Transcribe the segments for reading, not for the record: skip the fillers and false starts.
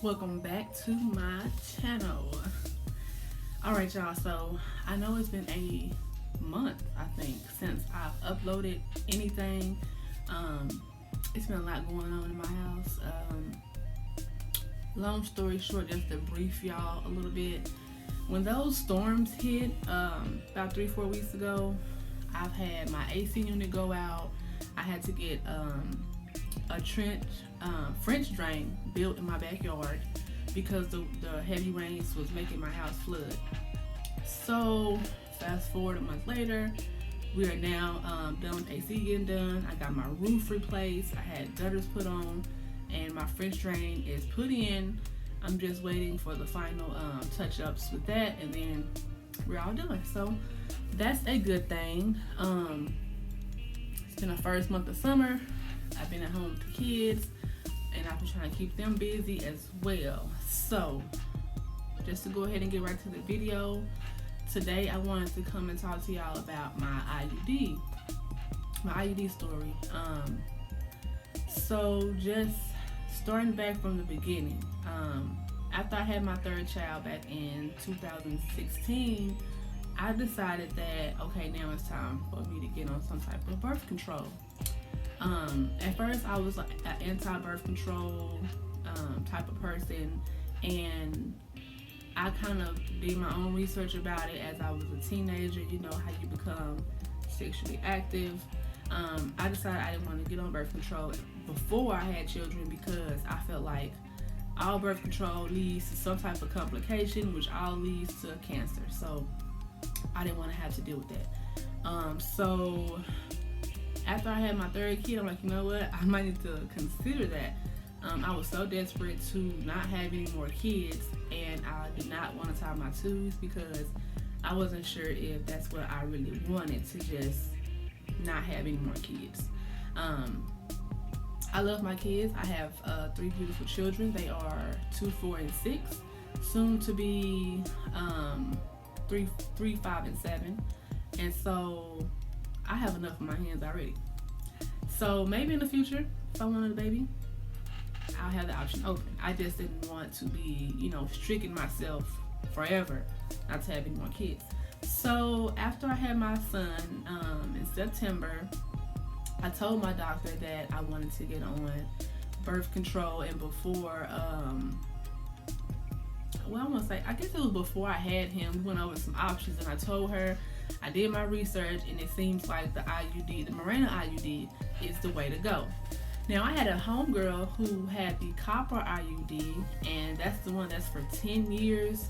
Welcome back to my channel. Alright y'all, so I know it's been a month, I think, since I've uploaded anything. It's been a lot going on in my house. Long story short, just to brief y'all a little bit. When those storms hit about 3-4 weeks ago, I've had my AC unit go out. I had to get a French drain built in my backyard because the heavy rains was making my house flood. So fast forward a month later, we are now done with AC getting done. I got my roof replaced, I had gutters put on, and my French drain is put in. I'm just waiting for the final touch-ups with that, and then we're all done. So that's a good thing. It's been the first month of summer. I've been at home with the kids, and I've been trying to keep them busy as well. So just to go ahead and get right to the video, today I wanted to come and talk to y'all about my IUD story. So just starting back from the beginning, after I had my third child back in 2016, I decided that, okay, now it's time for me to get on some type of birth control. At first I was like an anti-birth control type of person, and I kind of did my own research about it as I was a teenager. You know how you become sexually active. I decided I didn't want to get on birth control before I had children because I felt like all birth control leads to some type of complication, which all leads to cancer. So I didn't want to have to deal with that. So after I had my third kid, I'm like, you know what? I might need to consider that. I was so desperate to not have any more kids, and I did not want to tie my tubes because I wasn't sure if that's what I really wanted, to just not have any more kids. I love my kids. I have 3 beautiful children. They are 2, 4, and 6, soon to be 3, 5, and 7. And so I have enough in my hands already. So maybe in the future, if I wanted a baby, I'll have the option open. I just didn't want to be, restricting myself forever not to have any more kids. So after I had my son in September, I told my doctor that I wanted to get on birth control, and before, I guess it was before I had him, we went over some options, and I told her I did my research, and it seems like the IUD, the Mirena Iud, is the way to go. Now, I had a homegirl who had the copper IUD, and that's the one that's for 10 years.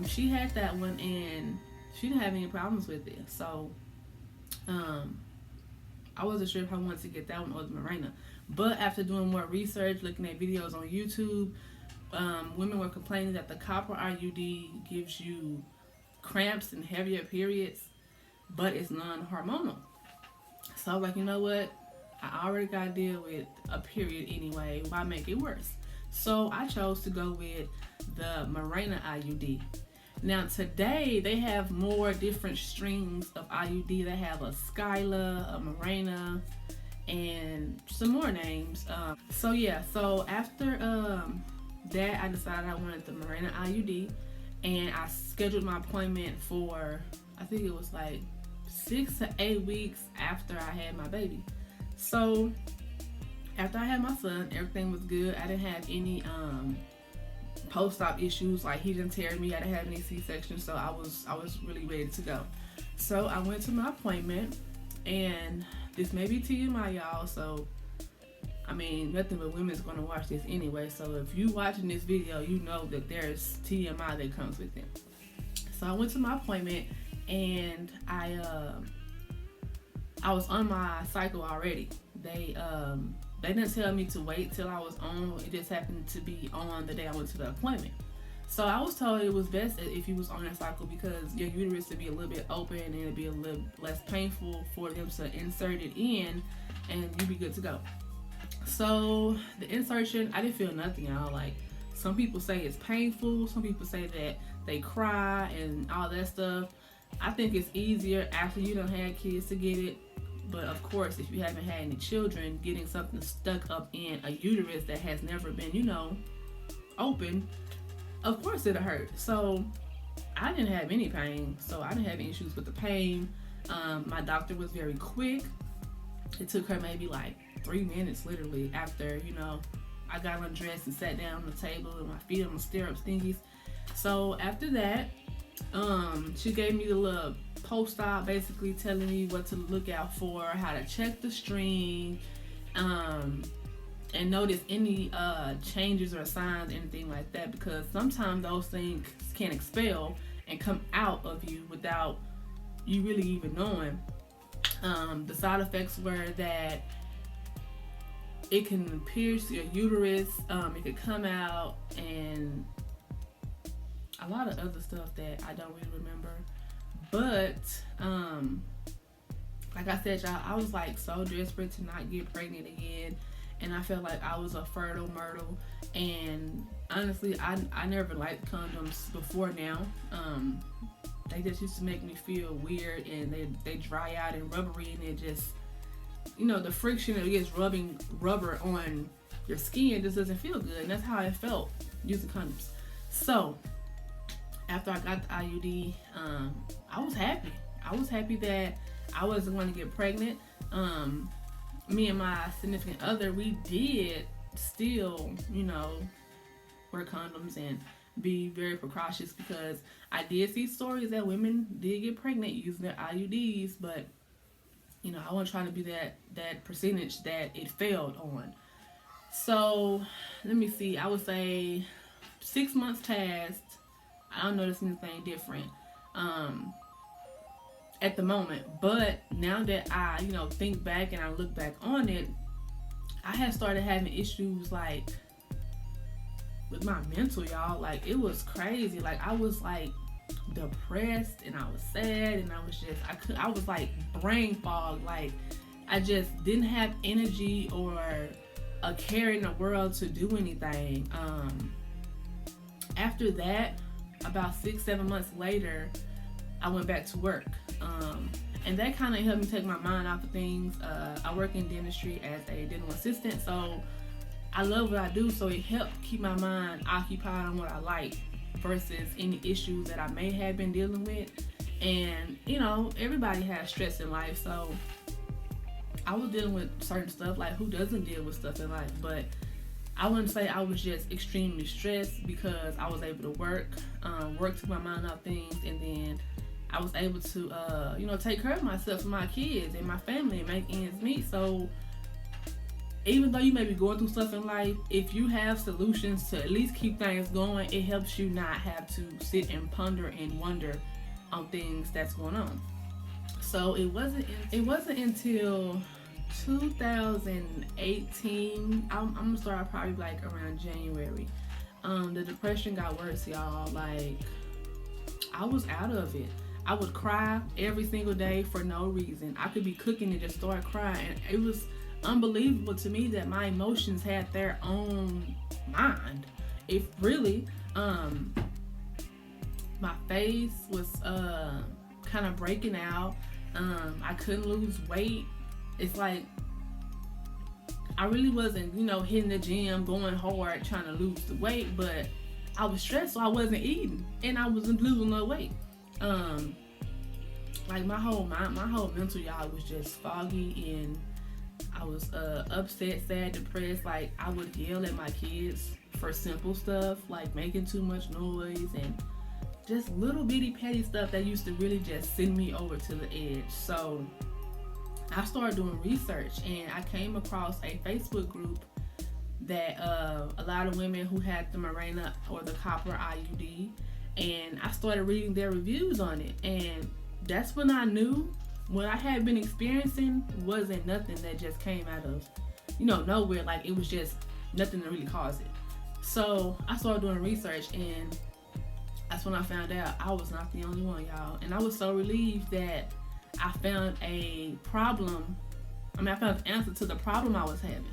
She had that one, and she didn't have any problems with it. So, I wasn't sure if I wanted to get that one or the Mirena. But after doing more research, looking at videos on YouTube, women were complaining that the copper IUD gives you cramps and heavier periods, but it's non-hormonal. So I was like, you know what? I already got to deal with a period anyway. Why make it worse? So I chose to go with the Mirena Iud. Now today they have more different streams of IUD. They have a Skyla, a Mirena, and some more names. So after that, I decided I wanted the Mirena Iud, and I scheduled my appointment for, I think it was like 6 to 8 weeks after I had my baby. So after I had my son, everything was good. I didn't have any post-op issues, like he didn't tear me. I didn't have any C-section, so I was really ready to go. So I went to my appointment, and this may be TMI, y'all. So I mean, nothing but women's gonna watch this anyway. So if you watching this video, you know that there's TMI that comes with it. So I went to my appointment, and I was on my cycle already. They didn't tell me to wait till I was on. It just happened to be on the day I went to the appointment. So I was told it was best if you was on that cycle because your uterus would be a little bit open, and it'd be a little less painful for them to insert it in, and you'd be good to go. So the insertion, I didn't feel nothing, y'all. Like, some people say it's painful. Some people say that they cry and all that stuff. I think it's easier after you done had kids to get it. But of course, if you haven't had any children, getting something stuck up in a uterus that has never been, open, of course it'll hurt. So I didn't have any pain, so I didn't have any issues with the pain. My doctor was very quick. It took her maybe like 3 minutes, literally, after, you know, I got undressed and sat down on the table with my feet on the stirrups thingies. So after that, she gave me the little post-op, basically telling me what to look out for, how to check the string, and notice any changes or signs, anything like that, because sometimes those things can expel and come out of you without you really even knowing. The side effects were that it can pierce your uterus, it could come out, and a lot of other stuff that I don't really remember. But like I said, y'all, I was like so desperate to not get pregnant again, and I felt like I was a fertile myrtle. And honestly, I never liked condoms before now. They just used to make me feel weird, and they dry out and rubbery, and it just, you know, the friction of just rubbing rubber on your skin just doesn't feel good. And that's how I felt using condoms. So after I got the IUD, I was happy. I was happy that I wasn't going to get pregnant. Me and my significant other, we did still, you know, wear condoms and be very precautious, because I did see stories that women did get pregnant using their IUDs, but, you know, I wasn't trying to be that percentage that it failed on. So let me see, I would say 6 months passed. I don't notice anything different at the moment, but now that I, you know, think back and I look back on it, I had started having issues like with my mental, y'all. Like, it was crazy. Like, I was like depressed, and I was sad, and I was like brain fog. Like, I just didn't have energy or a care in the world to do anything. After that, about 6-7 months later, I went back to work. And that kind of helped me take my mind off of things. I work in dentistry as a dental assistant, so I love what I do, so it helped keep my mind occupied on what I like versus any issues that I may have been dealing with. And, you know, everybody has stress in life, so I was dealing with certain stuff. Like, who doesn't deal with stuff in life? But I wouldn't say I was just extremely stressed, because I was able to work took my mind off things, and then I was able to, you know, take care of myself and my kids and my family and make ends meet. So even though you may be going through stuff in life, if you have solutions to at least keep things going, it helps you not have to sit and ponder and wonder on things that's going on. So it wasn't until 2018, I'm gonna start probably like around January. The depression got worse, y'all. Like, I was out of it. I would cry every single day for no reason. I could be cooking and just start crying. And it was unbelievable to me that my emotions had their own mind. If really, my face was kind of breaking out. I couldn't lose weight. It's like I really wasn't, you know, hitting the gym, going hard, trying to lose the weight, but I was stressed, so I wasn't eating, and I wasn't losing no weight. Like my whole mental, y'all, was just foggy, and I was upset, sad, depressed. Like, I would yell at my kids for simple stuff, like making too much noise, and just little bitty petty stuff that used to really just send me over to the edge. So I started doing research, and I came across a Facebook group that a lot of women who had the Mirena or the copper IUD, and I started reading their reviews on it, and that's when I knew what I had been experiencing wasn't nothing that just came out of, you know, nowhere. Like, it was just nothing to really cause it. So I started doing research, and that's when I found out I was not the only one, y'all. And I was so relieved that I found a problem. I found an answer to the problem I was having.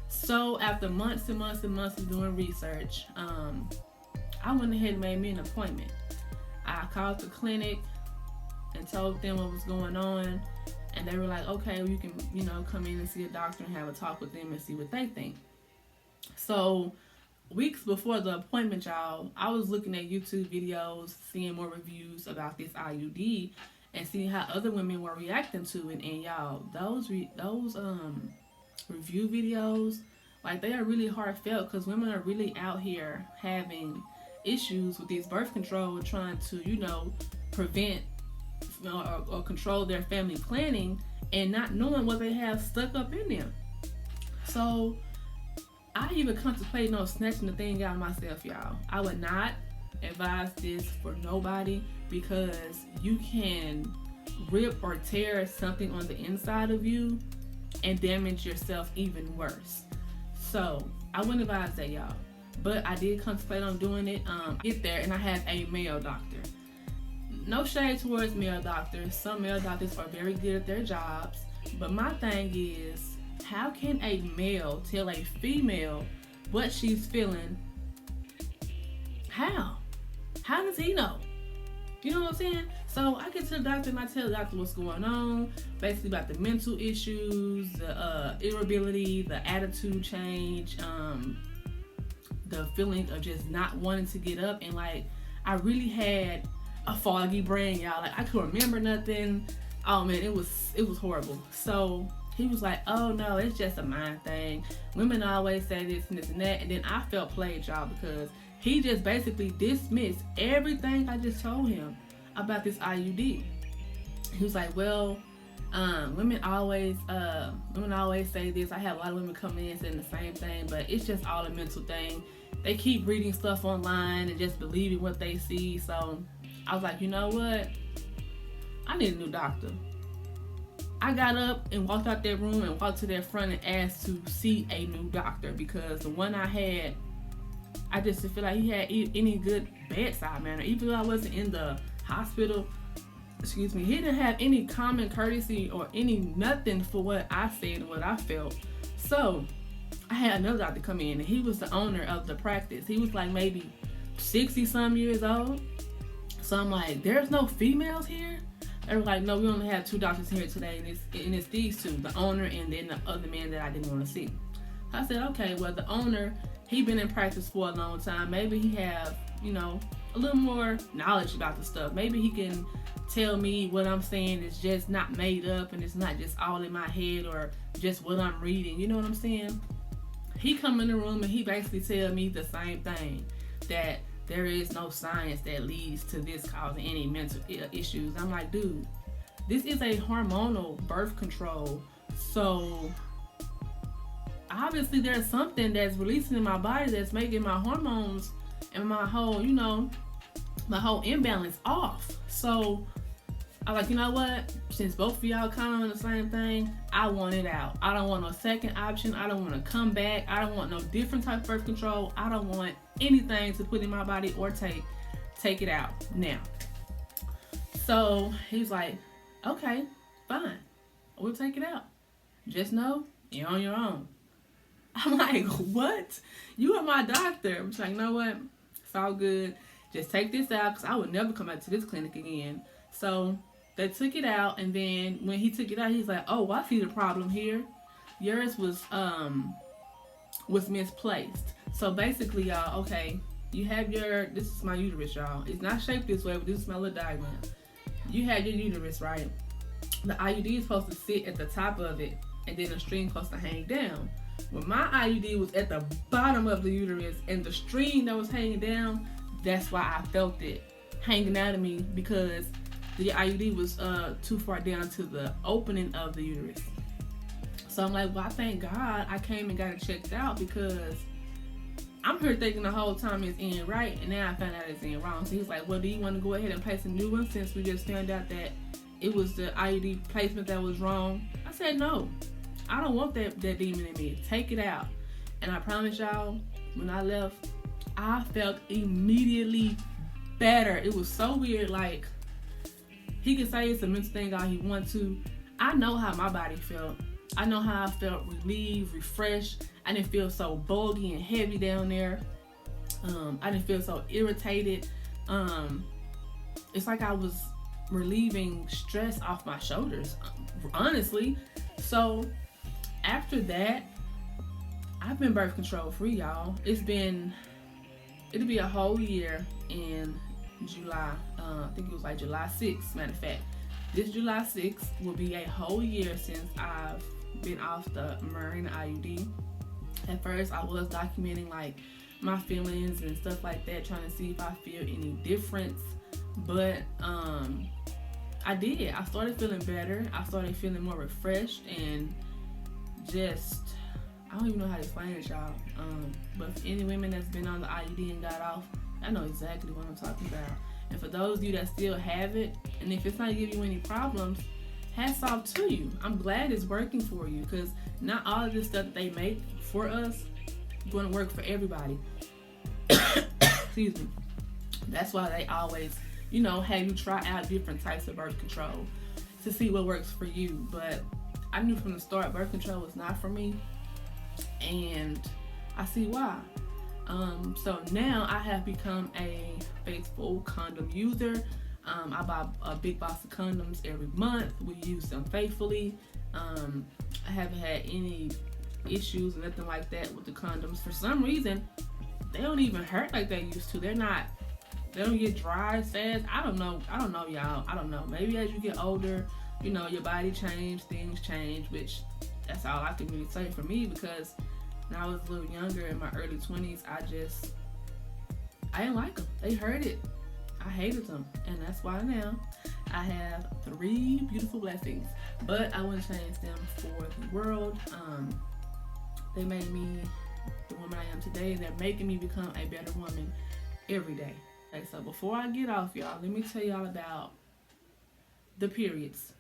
So after months and months and months of doing research, I went ahead and made me an appointment. I called the clinic and told them what was going on, and they were like, okay, well, you can, you know, come in and see a doctor and have a talk with them and see what they think. So weeks before the appointment, y'all, I was looking at YouTube videos, seeing more reviews about this IUD, and seeing how other women were reacting to it. And y'all, those review videos, like, they are really heartfelt, because women are really out here having issues with these birth control, trying to, prevent or control their family planning, and not knowing what they have stuck up in them. So I even contemplated on snatching the thing out myself, y'all. I would not advise this for nobody, because you can rip or tear something on the inside of you and damage yourself even worse. So I wouldn't advise that, y'all. But I did contemplate on doing it. Get there, and I have a male doctor. No shade towards male doctors. Some male doctors are very good at their jobs. But my thing is, how can a male tell a female what she's feeling? How? How does he know? You know what I'm saying? So I get to the doctor and I tell the doctor what's going on, basically about the mental issues, the irritability, the attitude change, the feeling of just not wanting to get up, and like, I really had a foggy brain, y'all. Like, I couldn't remember nothing. Oh man, it was horrible. So he was like, oh no, it's just a mind thing. Women always say this and this and that. And then I felt played, y'all, because he just basically dismissed everything I just told him about this IUD. He was like, well, women always say this. I have a lot of women coming in saying the same thing, but it's just all a mental thing. They keep reading stuff online and just believing what they see. So I was like, you know what? I need a new doctor. I got up and walked out that room and walked to that front and asked to see a new doctor, because the one I had, I just didn't feel like he had any good bedside manner. Even though I wasn't in the hospital, he didn't have any common courtesy or any nothing for what I said and what I felt. So I had another doctor come in, and he was the owner of the practice. He was like maybe 60 some years old. So I'm like, there's no females here? They were like, no, we only have 2 doctors here today, and it's these 2, the owner and then the other man that I didn't want to see. I said, okay, well, the owner, he been in practice for a long time. Maybe he have, a little more knowledge about the stuff. Maybe he can tell me what I'm saying is just not made up, and it's not just all in my head or just what I'm reading. You know what I'm saying? He come in the room and he basically tell me the same thing, that there is no science that leads to this causing any mental issues. I'm like, dude, this is a hormonal birth control. So obviously there's something that's releasing in my body that's making my hormones and my whole, my whole imbalance off. So I'm like, you know what? Since both of y'all kind of on the same thing, I want it out. I don't want no second option. I don't want to come back. I don't want no different type of birth control. I don't want anything to put in my body or take it out now. So he was like, okay, fine. We'll take it out. Just know you're on your own. I'm like, what? You are my doctor. I'm just like, you know what? It's all good. Just take this out, because I would never come back to this clinic again. So they took it out, and then when he took it out, he's like, oh, I see the problem here. Yours was misplaced. So basically, y'all, okay, you have this is my uterus, y'all. It's not shaped this way, but this is my little diagram. You have your uterus, right? The IUD is supposed to sit at the top of it, and then the string supposed to hang down. When my IUD was at the bottom of the uterus, and the string that was hanging down, that's why I felt it hanging out of me, because the IUD was too far down to the opening of the uterus. So I'm like, well, I thank God I came and got it checked out, because I'm here thinking the whole time it's in right, and now I found out it's in wrong. So he's like, well, do you want to go ahead and place a new one, since we just found out that it was the IUD placement that was wrong? I said, no, I don't want that demon in me. Take it out. And I promise y'all, when I left, I felt immediately better. It was so weird. Like, he can say it's a mental thing all he wants to. I know how my body felt. I know how I felt relieved, refreshed. I didn't feel so bulgy and heavy down there. I didn't feel so irritated. It's like I was relieving stress off my shoulders, honestly. So after that, I've been birth control free, y'all. It'll be a whole year in July. I think it was like July 6th, matter of fact. This July 6th will be a whole year since I've been off the Mirena Iud. At first, I was documenting like my feelings and stuff like that, trying to see if I feel any difference. But I did. I started feeling better. I started feeling more refreshed and just, I don't even know how to explain it, y'all. But for any women that's been on the IUD and got off, I know exactly what I'm talking about. And for those of you that still have it, and if it's not giving you any problems, hats off to you. I'm glad it's working for you, because not all of this stuff that they make for us is going to work for everybody. Excuse me. That's why they always, you know, have you try out different types of birth control to see what works for you. But I knew from the start birth control was not for me, and I see why. So now I have become a faithful condom user. I buy a big box of condoms every month. We use them faithfully. I haven't had any issues or nothing like that with the condoms. For some reason, they don't even hurt like they used to. They don't get dry as fast. I don't know, y'all. I don't know. Maybe as you get older, you know, your body change, things change, which that's all I can really say for me, because when I was a little younger, in my early 20s, I didn't like them. They hurted. I hated them. And that's why now I have 3 beautiful blessings. But I wouldn't change them for the world. They made me the woman I am today. They're making me become a better woman every day. Okay, so before I get off, y'all, let me tell y'all about the periods.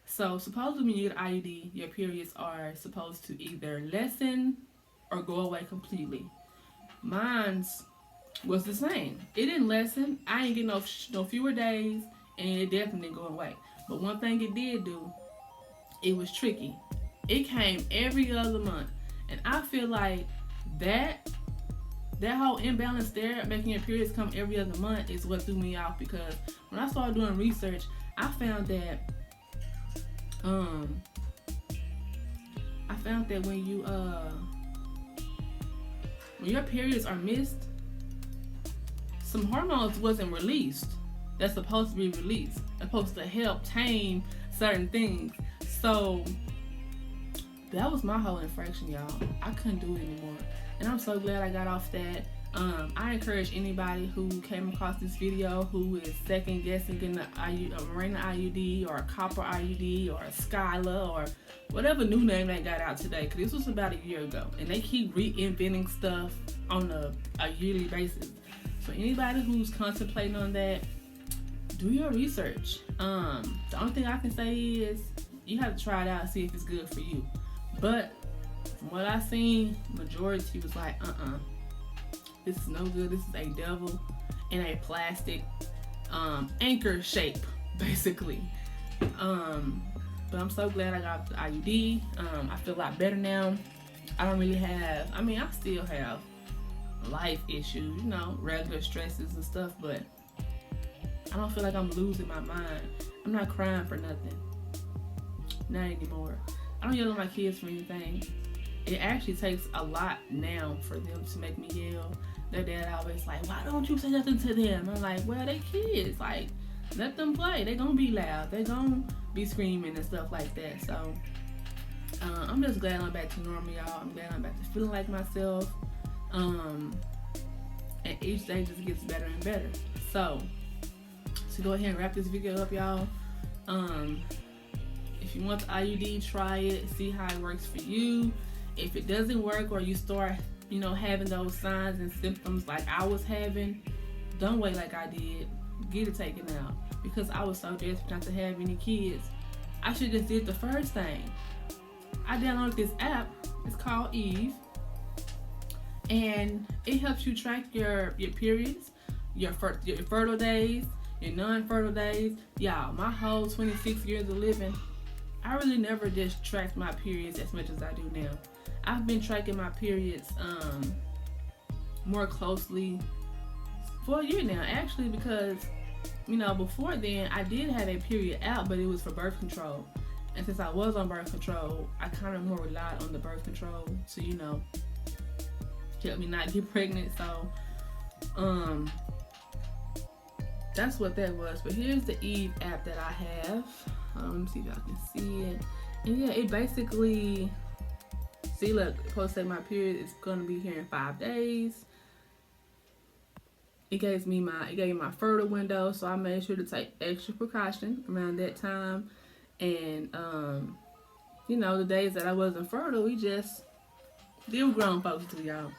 So supposedly when you get IUD, your periods are supposed to either lessen or go away completely. Mine's was the same. It didn't lessen. I ain't get no fewer days, and it definitely didn't go away. But one thing it did do, it was tricky. It came every other month, and I feel like that whole imbalance there, making your periods come every other month, is what threw me off. Because when I started doing research, I found that when your periods are missed, some hormones wasn't released that's supposed to be released. That's supposed to help tame certain things. So that was my whole infraction, y'all. I couldn't do it anymore. And I'm so glad I got off that. I encourage anybody who came across this video who is second guessing getting a Mirena IUD or a copper IUD or a Skyla or whatever new name they got out today, because this was about a year ago, and they keep reinventing stuff on a yearly basis. So anybody who's contemplating on that, do your research. The only thing I can say is you have to try it out and see if it's good for you. But from what I seen, majority was like, this is no good. This is a devil in a plastic anchor shape, basically. But I'm so glad I got the IUD. I feel a lot better now. I don't really have, I still have life issues, you know, regular stresses and stuff, but I don't feel like I'm losing my mind. I'm not crying for nothing. Not anymore. I don't yell at my kids for anything. It actually takes a lot now for them to make me yell. Their dad always like, why don't you say nothing to them? I'm like, well, they kids. Like, let them play. They gonna be loud. They gonna be screaming and stuff like that. So, I'm just glad I'm back to normal, y'all. I'm glad I'm back to feeling like myself. And each day just gets better and better. So go ahead and wrap this video up, y'all. If you want the IUD, try it. See how it works for you. If it doesn't work or you start, you know, having those signs and symptoms like I was having, don't wait like I did. Get it taken out. Because I was so desperate not to have any kids. I should just did the first thing. I downloaded this app. It's called Eve. And it helps you track your periods, your fertile days, your non-fertile days. Y'all, my whole 26 years of living, I really never just tracked my periods as much as I do now. I've been tracking my periods more closely for a year now, actually, because, you know, before then I did have a period out, but it was for birth control. And since I was on birth control, I kind of more relied on the birth control to, you know, helped me not get pregnant. So that's what that was. But here's the Eve app that I have. Let me see if y'all can see it. And yeah, it basically, see, look, it's supposed to say my period is gonna be here in 5 days. It gave me my fertile window, so I made sure to take extra precaution around that time. And you know, the days that I wasn't fertile, they were grown folks too, y'all.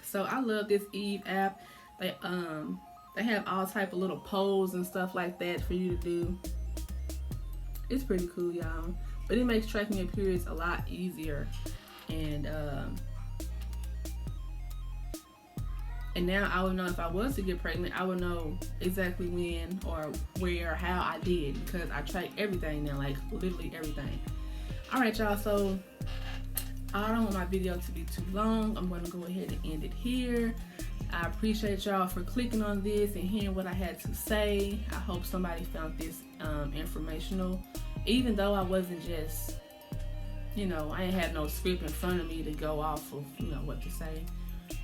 So I love this Eve app. They have all type of little polls and stuff like that for you to do. It's pretty cool, y'all. But it makes tracking your periods a lot easier. And now I would know if I was to get pregnant, I would know exactly when or where or how I did, because I track everything now, like literally everything. All right, y'all. So I don't want my video to be too long. I'm going to go ahead and end it here. I appreciate y'all for clicking on this and hearing what I had to say. I hope somebody found this informational, even though I wasn't just, you know, I ain't had no script in front of me to go off of, you know, what to say.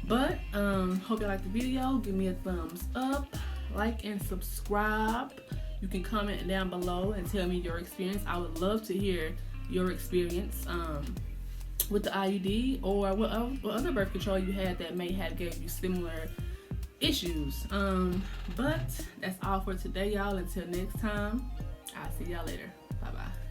But hope you liked the video. Give me a thumbs up, like and subscribe. You can comment down below and tell me your experience. I would love to hear your experience with the IUD, or what other birth control you had that may have gave you similar issues. But that's all for today, y'all. Until next time, I'll see y'all later. Bye bye.